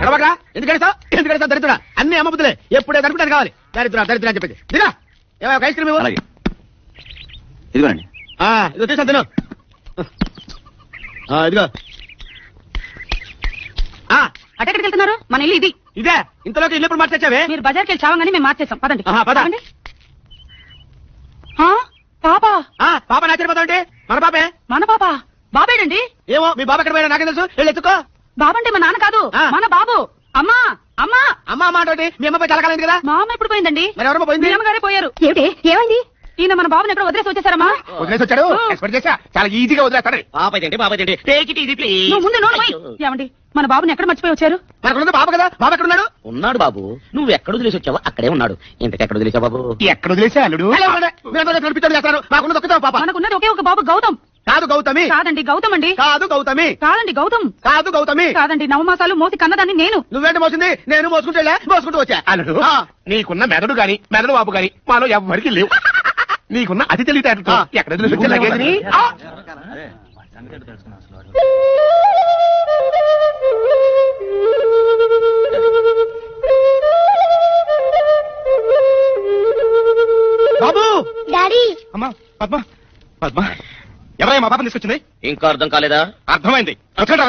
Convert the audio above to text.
అరవగా ఎందుకంటే దరిద్ర అన్ని అమ్మ బుద్ధులే ఎప్పుడే దొరుకుతాను కావాలి దరిద్ర దరిద్ర అని చెప్పేసి దిగా ఏమో ఐస్ క్రీమ్ ఇవ్వు. ఇదిగోండి. ఇదిగో తీసాను తిను. ఇదిగో అటెక్కడికి వెళ్తున్నారు? మన ఇల్లు ఇది. ఇదే ఇంతలోకి ఇల్లు ఎప్పుడు మార్చేచ్చావే? మీరు బజార్కి వెళ్ళి చావంగానే మేము మార్చేసాం. పదండి. పదండి. పాపా పాప నాచరిపోతాంటే మన పాపే. మన పాప బాబేడండి? ఏమో మీ బాబు ఎక్కడ పోయినా నాకేం తెలుసు. వెళ్ళి ఎత్తుకో. బాబంటే మా నాన్న కాదు, మన బాబు. అమ్మా అమ్మా అమ్మ అమ్మ అంటే మీ అమ్మాయి చాలా కాలేదు కదా. మా అమ్మ ఎప్పుడు పోయిందండి? మరి ఎవరమ్మా పోయింది? మీ అమ్మగారే పోయారు. ఏమిటి ఏమైంది? ఈయన మన బాబుని ఎక్కడ వదిలేసి వచ్చేసారమ్మా. వదిలేసి వచ్చాడు. ఎక్స్పెక్ట్ చేసా చాలా ఈజీగా వదిలేస్తాడు. నువ్వు ముందు నోరు పోయి. ఏమండి మన బాబుని ఎక్కడ మర్చిపోయి వచ్చారు? మనకున్నది బాబు కదా. బాబు ఎక్కడ ఉన్నాడు? ఉన్నాడు బాబు. నువ్వు ఎక్కడ వదిలేసి వచ్చావో అక్కడే ఉన్నాడు. ఇంతకు ఎక్కడ వదిలేసావు బాబు? ఎక్కడ వదిలేసా అల్లుడు? చేస్తాను. మాకున్నది ఒక్కతే పాప. మనకున్నది ఒకే ఒక బాబు గౌతమ్. కాదు గౌతమి. కాదండి గౌతమ్ అండి. కాదు గౌతమి. కాదండి గౌతమ్. కాదు గౌతమి. కాదండి నవమాసాలు మోసి కన్నదాన్ని నేను. నువ్వేంటి మోసింది? నేను మోసుకుంటూ వచ్చా. అల్లుడు నీకున్న మెదడు గాని మెదడు బాబు గాని మాలో ఎవరికి లేవు. నీకున్న అతి తెలివితేటలతో ఎక్కడ వదిలేసి వచ్చా లగేజ్ని? బాబు. డాడీ. అమ్మా పద్మ పద్మ ఎవరయ్యా మా పాపని తీసుకొచ్చింది? ఇంకా అర్థం కాలేదా? అర్థమైంది. అర్థమైంది.